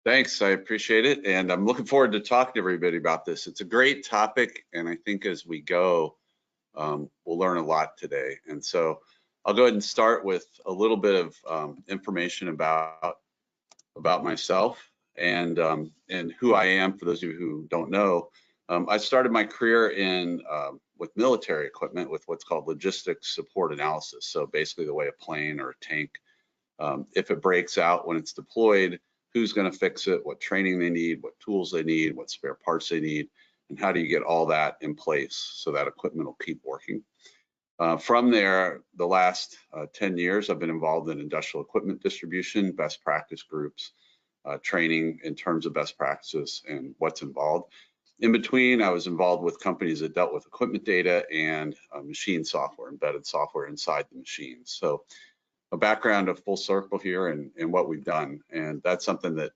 Thanks, I appreciate it. And I'm looking forward to talking to everybody about this. It's a great topic, and I think as we go, we'll learn a lot today. And so I'll go ahead and start with a little bit of information about myself and who I am. For those of you who don't know, I started my career with military equipment with what's called logistics support analysis. So basically the way a plane or a tank, if it breaks out when it's deployed, who's going to fix it, what training they need, what tools they need, what spare parts they need, and how do you get all that in place so that equipment will keep working. From there, the last 10 years, I've been involved in industrial equipment distribution, best practice groups, training in terms of best practices and what's involved. In between, I was involved with companies that dealt with equipment data and machine software, embedded software inside the machines. So a background of full circle here and what we've done. And that's something that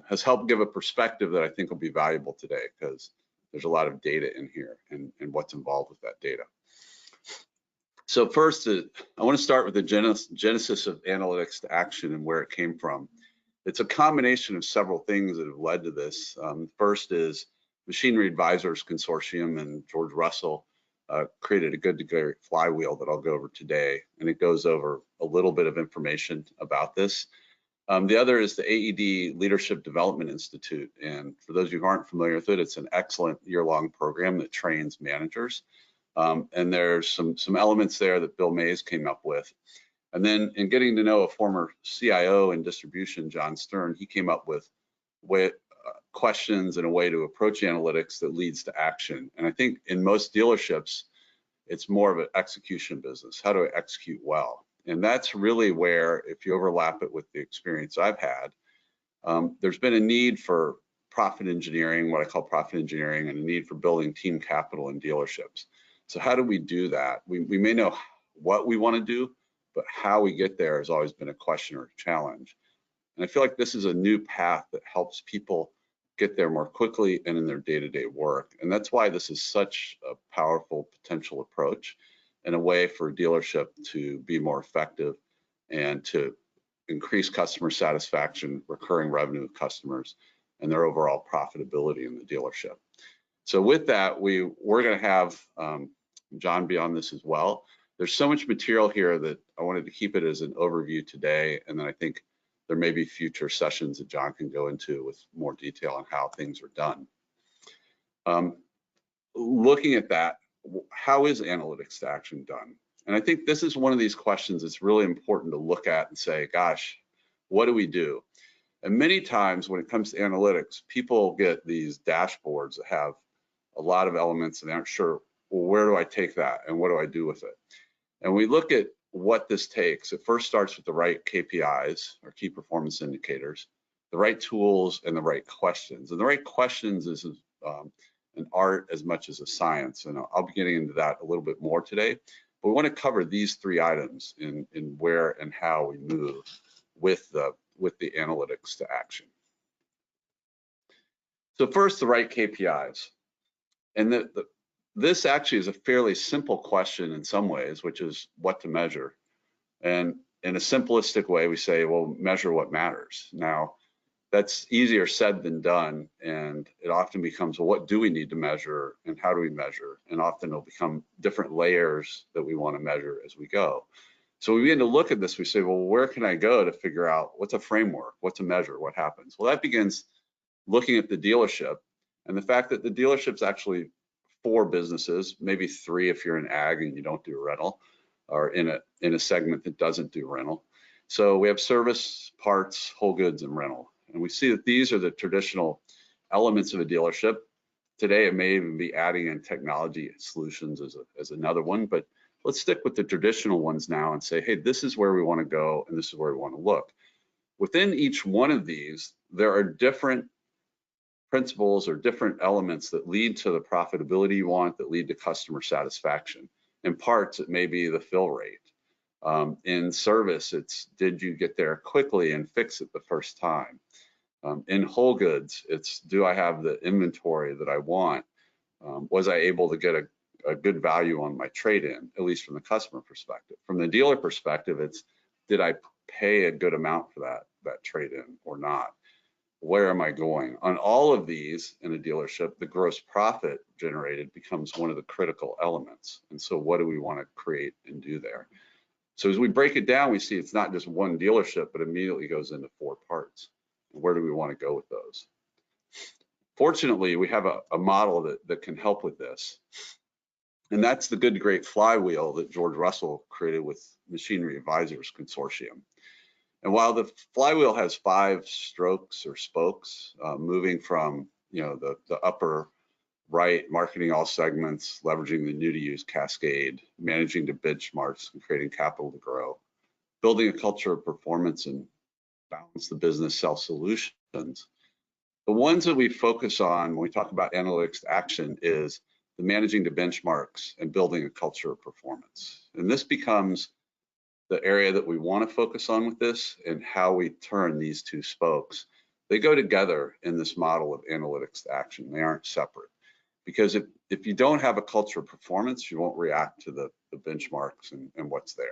has helped give a perspective that I think will be valuable today, because there's a lot of data in here and what's involved with that data. So first, I want to start with the genesis of analytics to action and where it came from. It's a combination of several things that have led to this. First is Machinery Advisors Consortium, and George Russell created a good to great flywheel that I'll go over today, and it goes over a little bit of information about this. The other is the AED Leadership Development Institute, and for those of you who aren't familiar with it, it's an excellent year-long program that trains managers, and there's some elements there that Bill Mays came up with. And then in getting to know a former CIO in distribution, John Stern, he came up with questions and a way to approach analytics that leads to action. And I think in most dealerships, it's more of an execution business. How do I execute well? And that's really where, if you overlap it with the experience I've had, there's been a need for profit engineering, what I call profit engineering, and a need for building team capital in dealerships. So how do we do that? We may know what we want to do, but how we get there has always been a question or a challenge. And I feel like this is a new path that helps people get there more quickly and in their day-to-day work. And that's why this is such a powerful potential approach and a way for a dealership to be more effective and to increase customer satisfaction, recurring revenue of customers, and their overall profitability in the dealership. So with that, we're going to have John be on this as well. There's so much material here that I wanted to keep it as an overview today, and then I think there may be future sessions that John can go into with more detail on how things are done. Looking at that, how is analytics to action done? And I think this is one of these questions that's really important to look at and say, gosh, what do we do? And many times when it comes to analytics, people get these dashboards that have a lot of elements and they aren't sure, well, where do I take that and what do I do with it? And we look at what this takes. It first starts with the right KPIs, or key performance indicators, the right tools, and the right questions. And the right questions is an art as much as a science. And I'll be getting into that a little bit more today. But we want to cover these three items in where and how we move with the analytics to action. So first, the right KPIs. And this actually is a fairly simple question in some ways, which is what to measure. And in a simplistic way, we say, well, measure what matters. Now, that's easier said than done. And it often becomes, well, what do we need to measure and how do we measure? And often it'll become different layers that we want to measure as we go. So we begin to look at this, we say, well, where can I go to figure out what's a framework, what to measure, what happens? Well, that begins looking at the dealership and the fact that the dealership's actually 4 businesses, maybe 3 if you're in ag and you don't do rental, or in a segment that doesn't do rental. So we have service, parts, whole goods, and rental. And we see that these are the traditional elements of a dealership. Today, it may even be adding in technology solutions as another one, but let's stick with the traditional ones now and say, hey, this is where we want to go and this is where we want to look. Within each one of these, there are different principles or different elements that lead to the profitability you want, that lead to customer satisfaction. In parts, it may be the fill rate. In service, it's did you get there quickly and fix it the first time? In whole goods, it's do I have the inventory that I want? Was I able to get a good value on my trade-in, at least from the customer perspective? From the dealer perspective, it's did I pay a good amount for that trade-in or not? where am I going? On all of these in a dealership, the gross profit generated becomes one of the critical elements. And so what do we want to create and do there? So as we break it down, we see it's not just one dealership, but immediately goes into 4 parts. Where do we want to go with those? Fortunately, we have a model that can help with this. And that's the good to great flywheel that George Russell created with Machinery Advisors Consortium. And while the flywheel has 5 strokes or spokes, moving from the upper right, marketing all segments, leveraging the new to use cascade, managing to benchmarks and creating capital to grow, building a culture of performance and balance the business sell solutions. The ones that we focus on when we talk about analytics to action is the managing to benchmarks and building a culture of performance. And this becomes the area that we want to focus on with this and how we turn these 2 spokes. They go together in this model of analytics to action. They aren't separate. Because if you don't have a culture of performance, you won't react to the benchmarks and what's there.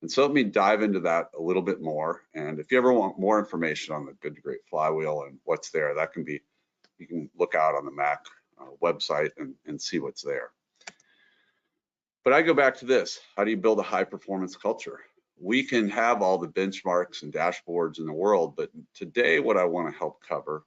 And so let me dive into that a little bit more. And if you ever want more information on the good to great flywheel and what's there, that can be, you can look out on the Mac website and see what's there. But I go back to this: how do you build a high performance culture? We can have all the benchmarks and dashboards in the world, but today what I want to help cover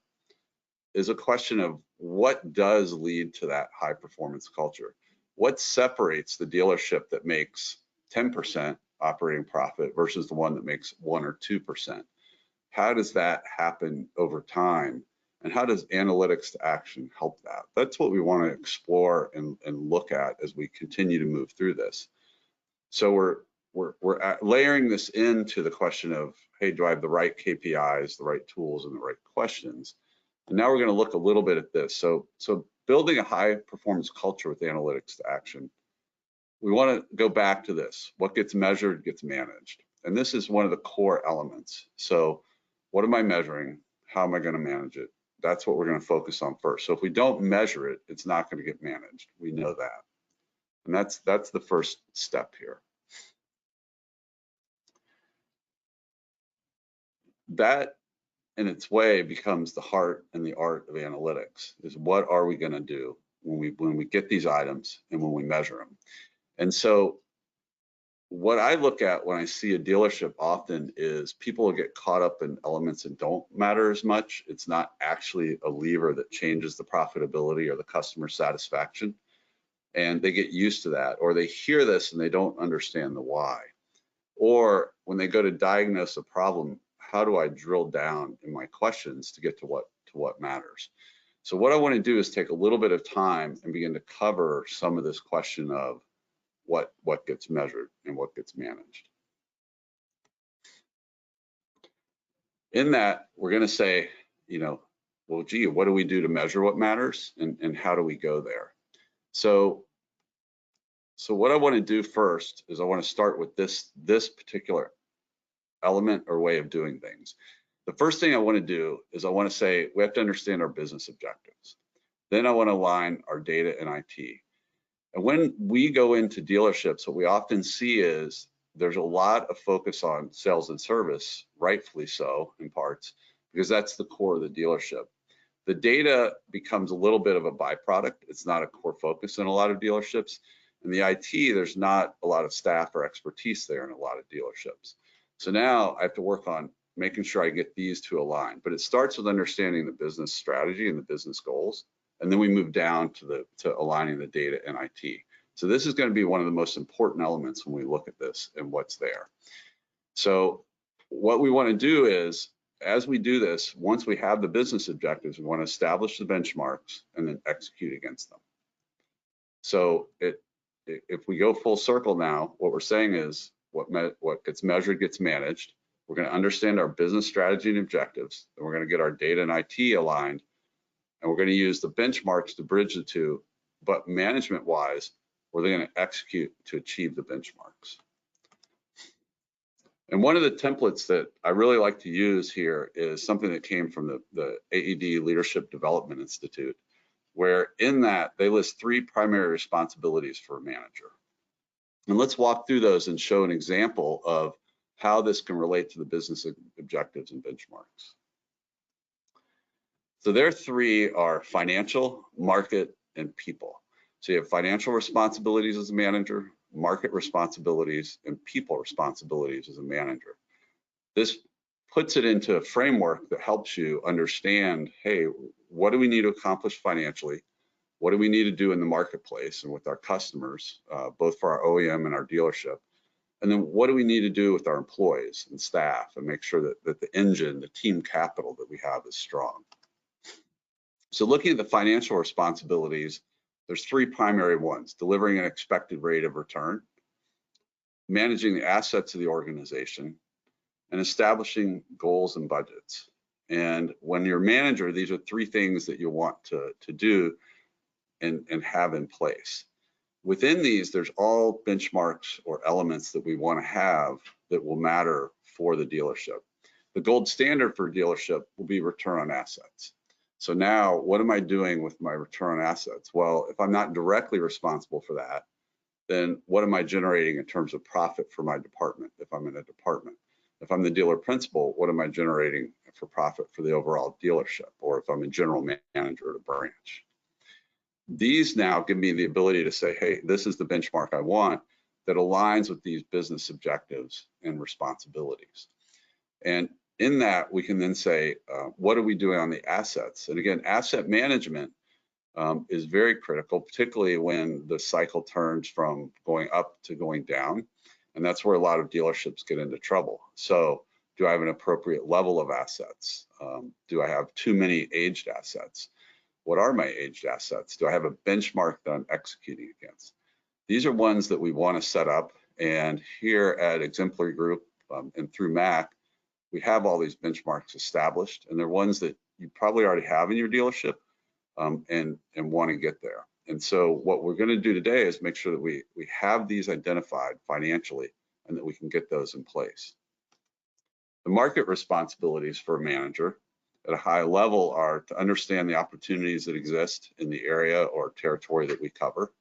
is a question of what does lead to that high performance culture? What separates the dealership that makes 10% operating profit versus the one that makes 1 or 2%? How does that happen over time? And how does analytics to action help that? That's what we want to explore and look at as we continue to move through this. So we're layering this into the question of, hey, do I have the right KPIs, the right tools, and the right questions? And now we're going to look a little bit at this. So building a high performance culture with analytics to action, we want to go back to this. What gets measured gets managed. And this is one of the core elements. So what am I measuring? How am I going to manage it? That's what we're going to focus on first. So if we don't measure it, it's not going to get managed. We know that. And that's the first step here. That in its way becomes the heart and the art of analytics, is what are we going to do when we get these items and when we measure them. And so what I look at when I see a dealership often is people get caught up in elements that don't matter as much. It's not actually a lever that changes the profitability or the customer satisfaction. And they get used to that, or they hear this and they don't understand the why. Or when they go to diagnose a problem, how do I drill down in my questions to get to what matters? So what I want to do is take a little bit of time and begin to cover some of this question of what gets measured and what gets managed. In that, we're going to say, well, gee, what do we do to measure what matters, and how do we go there? So what I want to do first is I want to start with this particular element or way of doing things. The first thing I want to do is I want to say we have to understand our business objectives. Then I want to align our data and IT. And when we go into dealerships, what we often see is there's a lot of focus on sales and service, rightfully so in parts, because that's the core of the dealership. The data becomes a little bit of a byproduct. It's not a core focus in a lot of dealerships. And the IT, there's not a lot of staff or expertise there in a lot of dealerships. So now I have to work on making sure I get these to align. But it starts with understanding the business strategy and the business goals. And then we move down to aligning the data and IT. So this is going to be one of the most important elements when we look at this and what's there. So what we want to do is, as we do this, once we have the business objectives, we want to establish the benchmarks and then execute against them. So if we go full circle now, what we're saying is what gets measured gets managed. We're going to understand our business strategy and objectives, and we're going to get our data and IT aligned, and we're going to use the benchmarks to bridge the two, but management-wise, we're going to execute to achieve the benchmarks. And one of the templates that I really like to use here is something that came from the AED Leadership Development Institute, where in that they list 3 primary responsibilities for a manager. And let's walk through those and show an example of how this can relate to the business objectives and benchmarks. So their three are financial, market, and people. So you have financial responsibilities as a manager, market responsibilities, and people responsibilities as a manager. This puts it into a framework that helps you understand, hey, what do we need to accomplish financially? What do we need to do in the marketplace and with our customers, both for our OEM and our dealership? And then what do we need to do with our employees and staff and make sure that the engine, the team capital that we have is strong? So looking at the financial responsibilities, there's three primary ones: delivering an expected rate of return, managing the assets of the organization, and establishing goals and budgets. And when you're a manager, these are three things that you want to do and have in place. Within these, there's all benchmarks or elements that we want to have that will matter for the dealership. The gold standard for a dealership will be return on assets. So now, what am I doing with my return on assets? Well, if I'm not directly responsible for that, then what am I generating in terms of profit for my department if I'm in a department? If I'm the dealer principal, what am I generating for profit for the overall dealership? Or if I'm a general manager at a branch? These now give me the ability to say, hey, this is the benchmark I want that aligns with these business objectives and responsibilities. And in that, we can then say, what are we doing on the assets? And again, asset management is very critical, particularly when the cycle turns from going up to going down. And that's where a lot of dealerships get into trouble. So do I have an appropriate level of assets? Do I have too many aged assets? What are my aged assets? Do I have a benchmark that I'm executing against? These are ones that we want to set up. And here at Exemplary Group and through MAC, we have all these benchmarks established, and they're ones that you probably already have in your dealership and want to get there. And so what we're going to do today is make sure that we have these identified financially and that we can get those in place. The market responsibilities for a manager at a high level are to understand the opportunities that exist in the area or territory that we cover.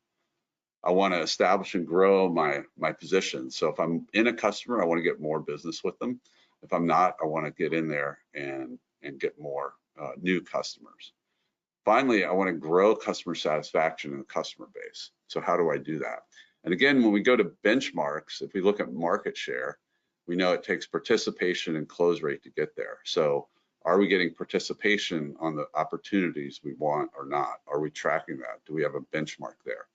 I want to establish and grow my position. So if I'm in a customer, I want to get more business with them. If I'm not, I want to get in there and get more new customers. Finally, I want to grow customer satisfaction in the customer base. So how do I do that? And again, when we go to benchmarks, if we look at market share, we know it takes participation and close rate to get there. So are we getting participation on the opportunities we want or not? Are we tracking that? Do we have a benchmark there?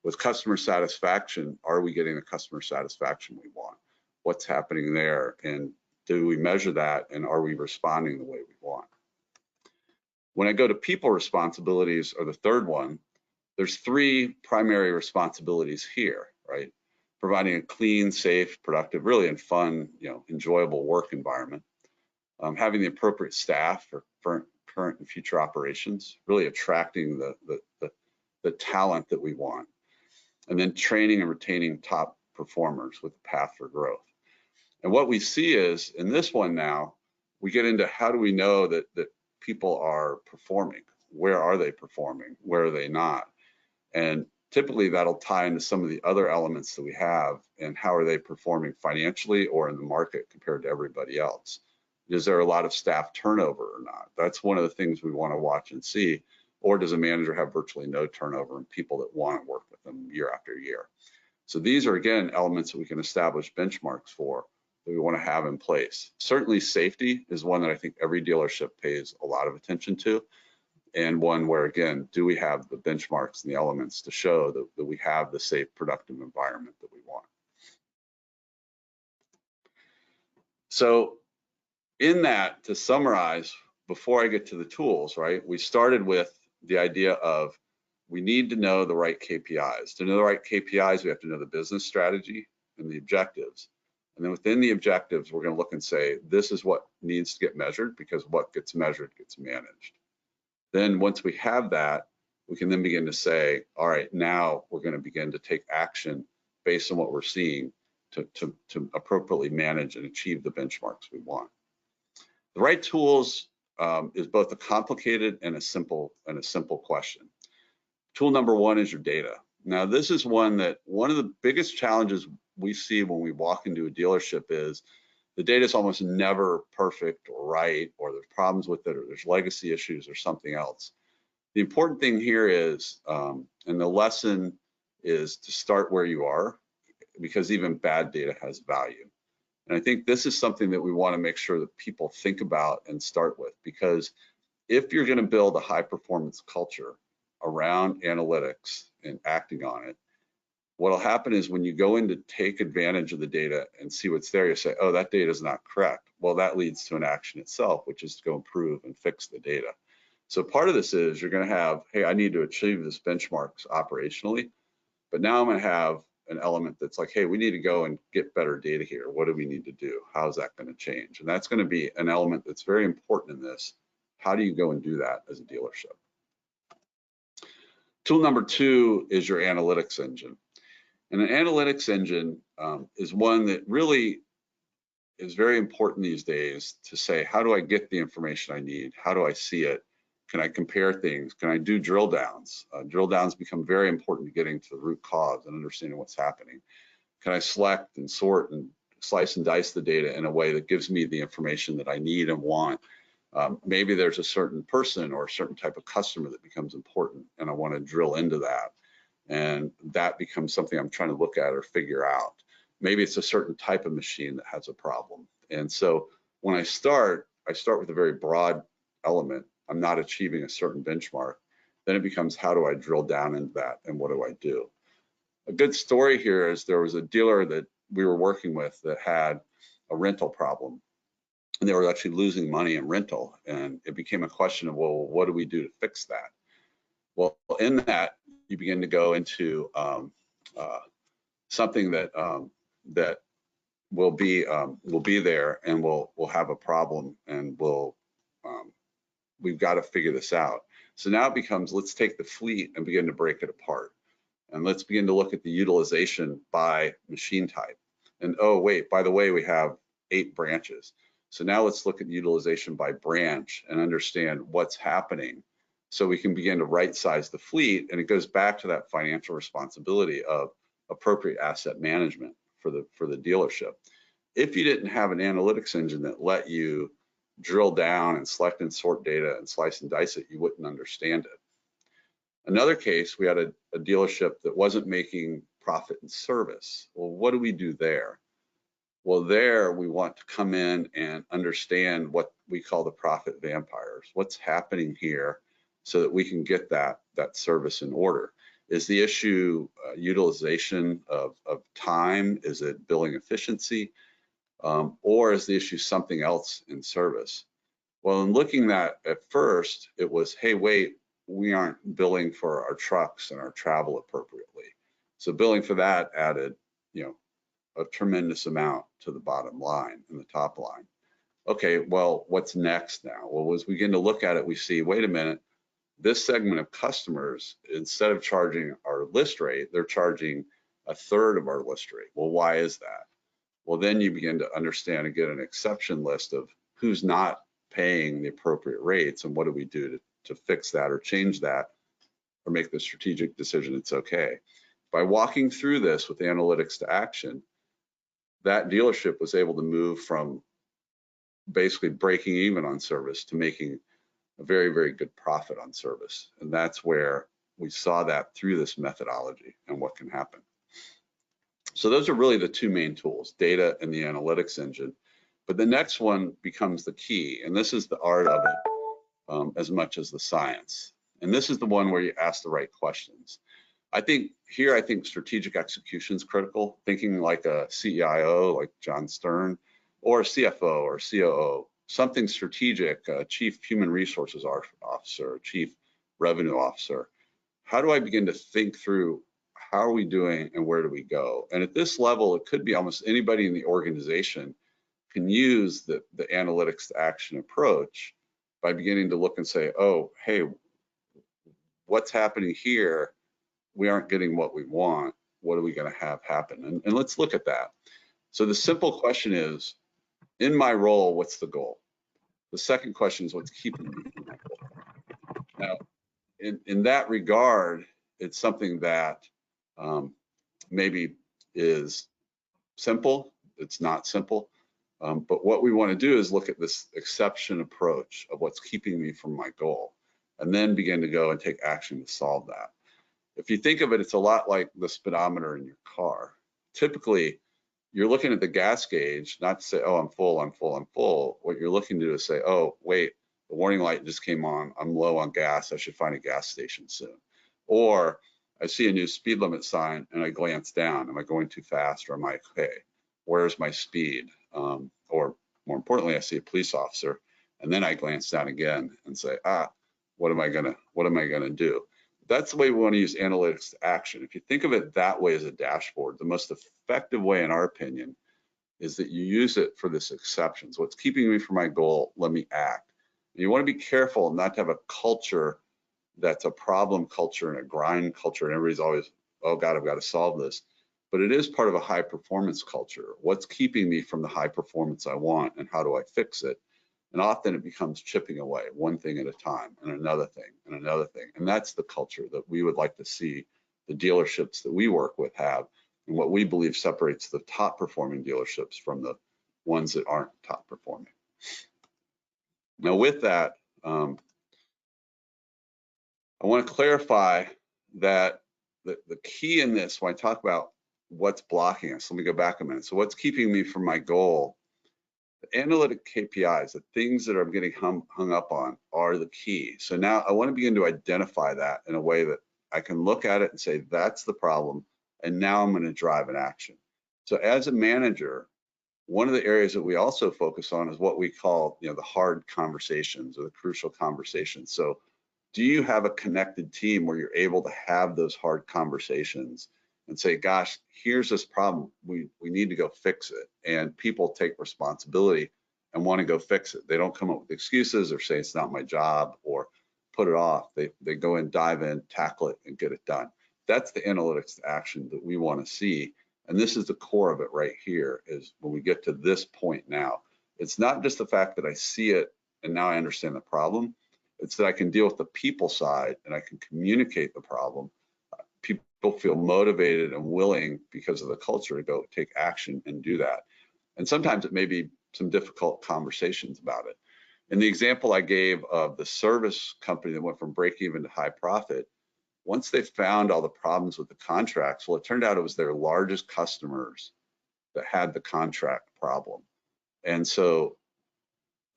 With customer satisfaction, are we getting the customer satisfaction we want? What's happening there? And do we measure that? And are we responding the way we want? When I go to people responsibilities, or the third one, there's three primary responsibilities here, right? Providing a clean, safe, productive, really and fun, enjoyable work environment. Having the appropriate staff for current and future operations, really attracting the talent that we want. And then training and retaining top performers with a path for growth. And what we see is, in this one now, we get into how do we know that people are performing? Where are they performing? Where are they not? And typically that'll tie into some of the other elements that we have, and how are they performing financially or in the market compared to everybody else? Is there a lot of staff turnover or not? That's one of the things we want to watch and see. Or does a manager have virtually no turnover and people that want to work with them year after year? So these are, again, elements that we can establish benchmarks for that we want to have in place. Certainly safety is one that I think every dealership pays a lot of attention to, and one where, again, do we have the benchmarks and the elements to show that we have the safe, productive environment that we want? So in that, to summarize, before I get to the tools, right, we started with the idea of we need to know the right KPIs. To know the right KPIs, we have to know the business strategy and the objectives. And then within the objectives, we're going to look and say, this is what needs to get measured, because what gets measured gets managed. Then once we have that, we can then begin to say, all right, now we're going to begin to take action based on what we're seeing to appropriately manage and achieve the benchmarks we want. The right tools is both a complicated and a simple question. Tool number one is your data. Now, this is one of the biggest challenges we see when we walk into a dealership is the data is almost never perfect or right, or there's problems with it, or there's legacy issues or something else. The important thing here is, and the lesson is to start where you are, because even bad data has value. And I think this is something that we want to make sure that people think about and start with, because if you're going to build a high performance culture around analytics and acting on it, what'll happen is when you go in to take advantage of the data and see what's there, you say, oh, that data is not correct. Well, that leads to an action itself, which is to go improve and fix the data. So part of this is you're going to have, hey, I need to achieve this benchmarks operationally, but now I'm going to have an element that's like, hey, we need to go and get better data here. What do we need to do? How's that going to change? And that's going to be an element that's very important in this. How do you go and do that as a dealership? Tool number 2 is your analytics engine. And an analytics engine is one that really is very important these days to say, how do I get the information I need? How do I see it? Can I compare things? Can I do drill downs? Drill downs become very important to getting to the root cause and understanding what's happening. Can I select and sort and slice and dice the data in a way that gives me the information that I need and want? Maybe there's a certain person or a certain type of customer that becomes important, and I want to drill into that. And that becomes something I'm trying to look at or figure out. Maybe it's a certain type of machine that has a problem. And so when I start with a very broad element. I'm not achieving a certain benchmark. Then it becomes, how do I drill down into that and what do I do? A good story here is there was a dealer that we were working with that had a rental problem, and they were actually losing money in rental. And it became a question of, well, what do we do to fix that? Well, in that, you begin to go into something that that will be there, and we'll have a problem, and we've got to figure this out. So now it becomes, let's take the fleet and begin to break it apart, and let's begin to look at the utilization by machine type. And oh wait, by the way, we have 8 branches. So now let's look at utilization by branch and understand what's happening, so we can begin to right size the fleet. And it goes back to that financial responsibility of appropriate asset management for the dealership. If you didn't have an analytics engine that let you drill down and select and sort data and slice and dice it, you wouldn't understand it. Another case, we had a dealership that wasn't making profit in service. Well, what do we do there? Well, there we want to come in and understand what we call the profit vampires. What's happening here so that we can get that service in order? Is the issue utilization of time? Is it billing efficiency? Or is the issue something else in service? Well, in looking at first, it was, hey, wait, we aren't billing for our trucks and our travel appropriately. So billing for that added, a tremendous amount to the bottom line and the top line. Okay, well, what's next now? Well, as we begin to look at it, we see, wait a minute, this segment of customers, instead of charging our list rate, they're charging 1/3 of our list rate. Well, why is that? Well, then you begin to understand and get an exception list of who's not paying the appropriate rates, and what do we do to fix that or change that or make the strategic decision it's okay. By walking through this with analytics to action, that dealership was able to move from basically breaking even on service to making a very, very good profit on service. And that's where we saw that through this methodology and what can happen. So those are really the 2 main tools, data and the analytics engine. But the next one becomes the key, and this is the art of it as much as the science. And this is the one where you ask the right questions. I think strategic execution is critical, thinking like a CIO, like John Stern, or a CFO or COO, something strategic, Chief Human Resources Officer, Chief Revenue Officer. How do I begin to think through, how are we doing and where do we go? And at this level, it could be almost anybody in the organization can use the analytics to action approach by beginning to look and say, oh, hey, what's happening here? We aren't getting what we want. What are we going to have happen? And let's look at that. So the simple question is, in my role, what's the goal? The second question is, what's keeping me from that goal? Now, in that regard, it's something that maybe is simple. It's not simple. But what we want to do is look at this exception approach of what's keeping me from my goal, and then begin to go and take action to solve that. If you think of it, it's a lot like the speedometer in your car. Typically, you're looking at the gas gauge, not to say, oh, I'm full, I'm full, I'm full. What you're looking to do is say, oh, wait, the warning light just came on. I'm low on gas. I should find a gas station soon. Or I see a new speed limit sign and I glance down. Am I going too fast or am I okay? Where's my speed? Or more importantly, I see a police officer and then I glance down again and say, what am I gonna do? That's the way we want to use analytics to action. If you think of it that way as a dashboard, the most effective way, in our opinion, is that you use it for this exception. So what's keeping me from my goal? Let me act. And you want to be careful not to have a culture that's a problem culture and a grind culture, and everybody's always, oh God, I've got to solve this. But it is part of a high performance culture. What's keeping me from the high performance I want, and how do I fix it? And often it becomes chipping away, one thing at a time, and another thing, and another thing. And that's the culture that we would like to see the dealerships that we work with have, and what we believe separates the top performing dealerships from the ones that aren't top performing. Now with that, I want to clarify that the key in this, when I talk about what's blocking us, let me go back a minute. So what's keeping me from my goal? The analytic KPIs, the things that I'm getting hung up on, are the key. So now I want to begin to identify that in a way that I can look at it and say, that's the problem, and now I'm going to drive an action. So as a manager, one of the areas that we also focus on is what we call, the hard conversations or the crucial conversations. So do you have a connected team where you're able to have those hard conversations and say, gosh, here's this problem, we need to go fix it, and people take responsibility and want to go fix it. They don't come up with excuses or say it's not my job or put it off. They go in, dive in, tackle it, and get it done. That's the analytics action that we want to see, and this is the core of it right here, is when we get to this point now. It's not just the fact that I see it and now I understand the problem. It's that I can deal with the people side and I can communicate the problem. People feel motivated and willing because of the culture to go take action and do that. And sometimes it may be some difficult conversations about it. In the example I gave of the service company that went from break even to high profit, once they found all the problems with the contracts, well, it turned out it was their largest customers that had the contract problem. And so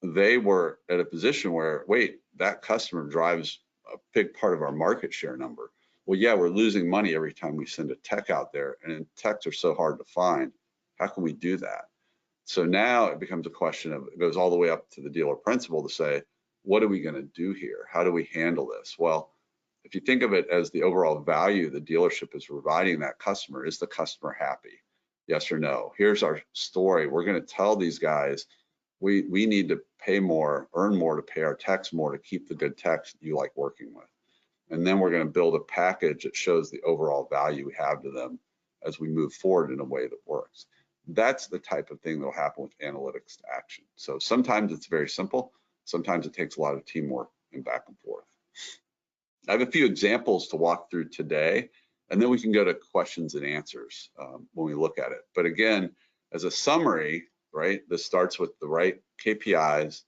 they were at a position where, wait, that customer drives a big part of our market share number. Well, yeah, we're losing money every time we send a tech out there, and techs are so hard to find. How can we do that? So now it becomes a question of, it goes all the way up to the dealer principal to say, what are we going to do here? How do we handle this? Well, if you think of it as the overall value the dealership is providing that customer, is the customer happy? Yes or no? Here's our story. We're going to tell these guys, we need to pay more, earn more to pay our techs more to keep the good techs you like working with. And then we're going to build a package that shows the overall value we have to them as we move forward in a way that works. That's the type of thing that will happen with analytics to action. So sometimes it's very simple. Sometimes it takes a lot of teamwork and back and forth. I have a few examples to walk through today, and then we can go to questions and answers when we look at it. But again, as a summary, right, this starts with the right KPIs,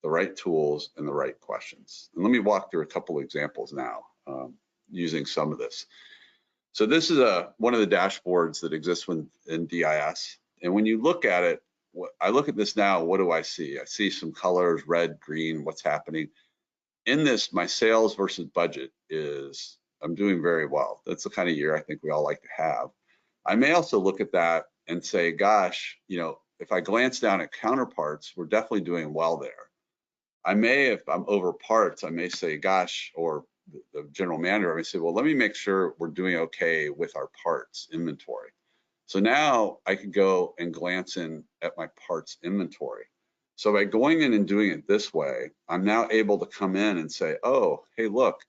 the right tools, and the right questions. And let me walk through a couple of examples now using some of this. So this is one of the dashboards that exists in DIS. And when you look at it, I look at this now, what do I see? I see some colors, red, green, what's happening. In this, my sales versus budget is, I'm doing very well. That's the kind of year I think we all like to have. I may also look at that and say, gosh, if I glance down at counterparts, we're definitely doing well there. I may, if I'm over parts, I may say, gosh, or the general manager, I may say, well, let me make sure we're doing okay with our parts inventory. So now I could go and glance in at my parts inventory. So by going in and doing it this way, I'm now able to come in and say, oh, hey, look,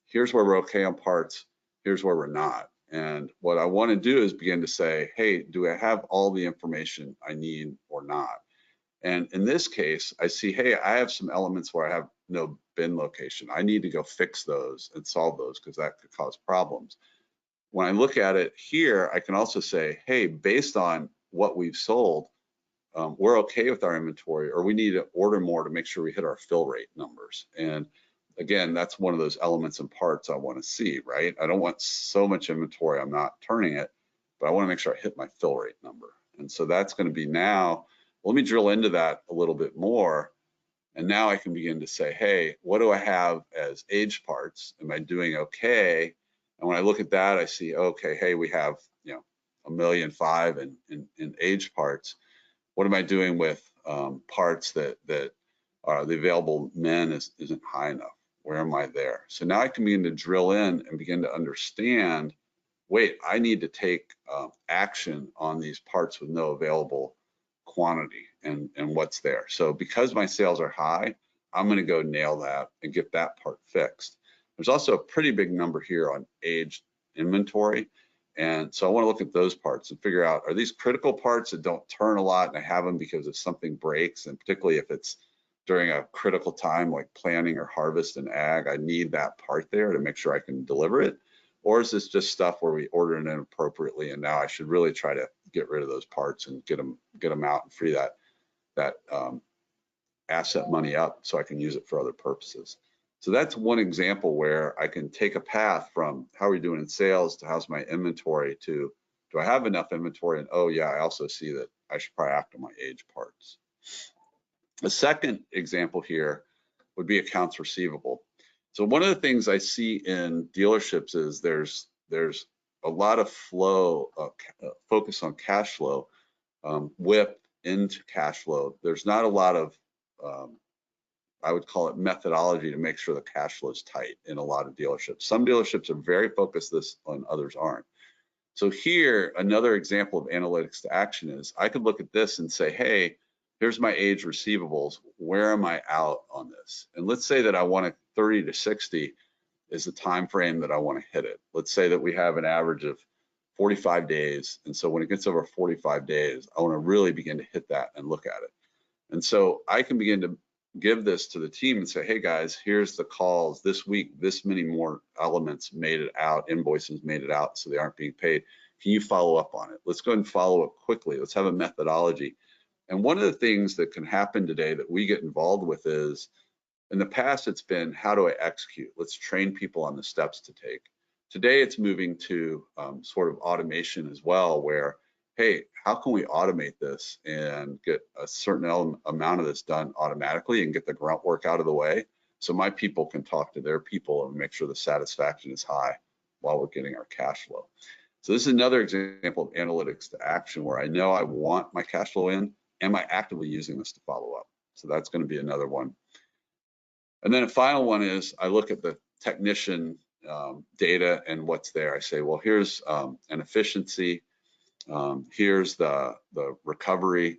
here's where we're okay on parts, here's where we're not. And what I want to do is begin to say, hey, do I have all the information I need or not? And in this case, I see, hey, I have some elements where I have no bin location. I need to go fix those and solve those because that could cause problems. When I look at it here, I can also say, hey, based on what we've sold, we're okay with our inventory, or we need to order more to make sure we hit our fill rate numbers. And again, that's one of those elements and parts I want to see, right? I don't want so much inventory I'm not turning it, but I want to make sure I hit my fill rate number. And so that's going to be now, let me drill into that a little bit more. And now I can begin to say, hey, what do I have as aged parts? Am I doing okay? And when I look at that, I see, okay, hey, we have, you know, 1.5 million in aged parts. What am I doing with parts that are the available men isn't high enough? Where am I there? So now I can begin to drill in and begin to understand, wait, I need to take action on these parts with no available quantity and what's there. So because my sales are high, I'm going to go nail that and get that part fixed. There's also a pretty big number here on aged inventory. And so I want to look at those parts and figure out, are these critical parts that don't turn a lot and I have them because if something breaks, and particularly if it's during a critical time like planting or harvest in ag, I need that part there to make sure I can deliver it? Or is this just stuff where we order it inappropriately and now I should really try to get rid of those parts and get them out and free that asset money up so I can use it for other purposes? So that's one example where I can take a path from how are we doing in sales to how's my inventory to do I have enough inventory, and oh yeah, I also see that I should probably act on my aged parts. The second example here would be accounts receivable. So one of the things I see in dealerships is there's a lot of flow, focus on cash flow, whip into cash flow. There's not a lot of, I would call it methodology to make sure the cash flow is tight in a lot of dealerships. Some dealerships are very focused this on, others aren't. So here, another example of analytics to action is I could look at this and say, hey, here's my age receivables. Where am I out on this? And let's say that I want a 30 to 60 is the time frame that I want to hit it. Let's say that we have an average of 45 days. And so when it gets over 45 days, I want to really begin to hit that and look at it. And so I can begin to give this to the team and say, hey guys, here's the calls this week, this many more elements made it out, invoices made it out, so they aren't being paid. Can you follow up on it? Let's go ahead and follow up quickly. Let's have a methodology. And one of the things that can happen today that we get involved with is, in the past, it's been, how do I execute? Let's train people on the steps to take. Today, it's moving to sort of automation as well, where, hey, how can we automate this and get a certain amount of this done automatically and get the grunt work out of the way so my people can talk to their people and make sure the satisfaction is high while we're getting our cash flow. So this is another example of analytics to action where I know I want my cash flow in. Am I actively using this to follow up? So that's going to be another one. And then a final one is I look at the technician data and what's there. I say, well, here's an efficiency. Here's the recovery,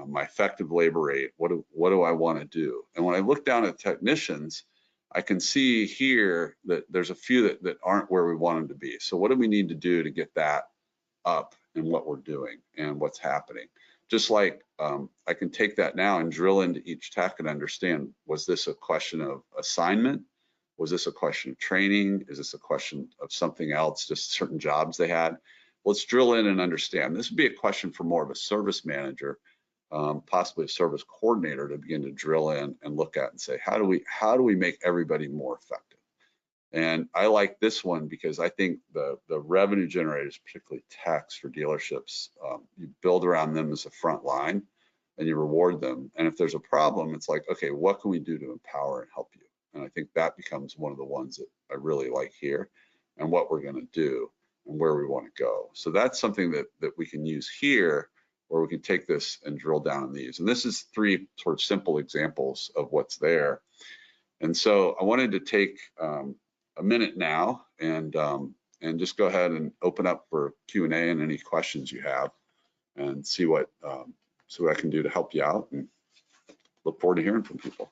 my effective labor rate. What do I want to do? And when I look down at technicians, I can see here that there's a few that aren't where we want them to be. So what do we need to do to get that up in what we're doing and what's happening? Just like I can take that now and drill into each tech and understand, was this a question of assignment? Was this a question of training? Is this a question of something else, just certain jobs they had? Let's drill in and understand. This would be a question for more of a service manager, possibly a service coordinator, to begin to drill in and look at and say, how do we make everybody more effective? And I like this one because I think the revenue generators, particularly techs for dealerships, you build around them as a front line and you reward them. And if there's a problem, it's like, okay, what can we do to empower and help you? And I think that becomes one of the ones that I really like here, and what we're going to do and where we want to go. So that's something that we can use here, where we can take this and drill down on these. And this is 3 sort of simple examples of what's there. And so I wanted to take a minute now and just go ahead and open up for Q&A and any questions you have, and see what I can do to help you out, and look forward to hearing from people.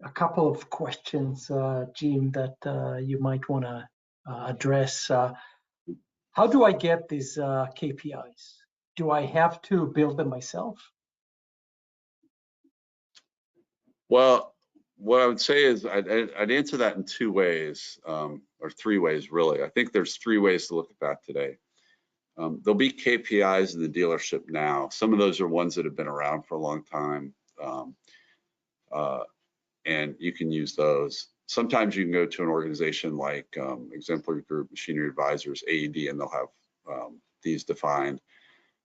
A couple of questions, Jim, that you might want to address. How do I get these KPIs? Do I have to build them myself? Well, what I would say is I'd answer that in 2 ways, or 3 ways really. I think there's 3 ways to look at that today. There'll be KPIs in the dealership now. Some of those are ones that have been around for a long time, and you can use those. Sometimes you can go to an organization like Exemplary Group, Machinery Advisors, AED, and they'll have these defined.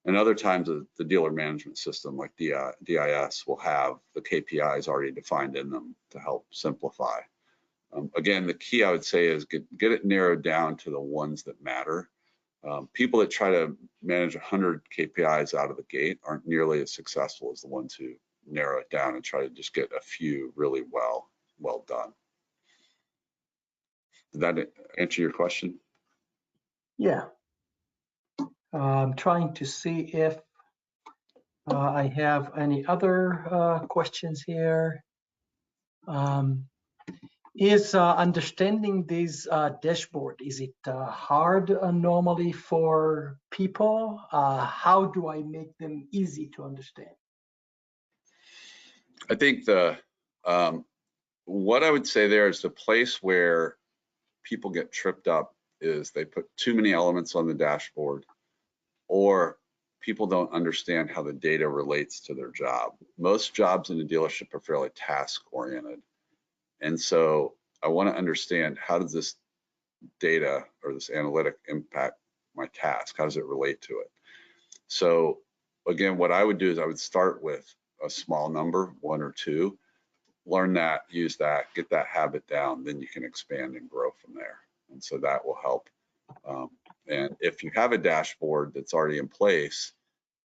And other times the dealer management system like DIS will have the KPIs already defined in them to help simplify. Again, the key I would say is get it narrowed down to the ones that matter. People that try to manage 100 KPIs out of the gate aren't nearly as successful as the ones who narrow it down and try to just get a few really well done. Did that answer your question? Yeah. I'm trying to see if I have any other questions here. Is understanding this dashboard, is it hard normally for people? How do I make them easy to understand? I think what I would say there is the place where people get tripped up is they put too many elements on the dashboard, or people don't understand how the data relates to their job. Most jobs in a dealership are fairly task oriented. And so I want to understand, how does this data or this analytic impact my task? How does it relate to it? So again, what I would do is I would start with a small number, 1 or 2, learn that, use that, get that habit down, then you can expand and grow from there. And so that will help. And if you have a dashboard that's already in place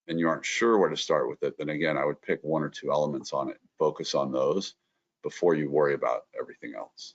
and you aren't sure where to start with it, then again, I would pick 1 or 2 elements on it, focus on those before you worry about everything else.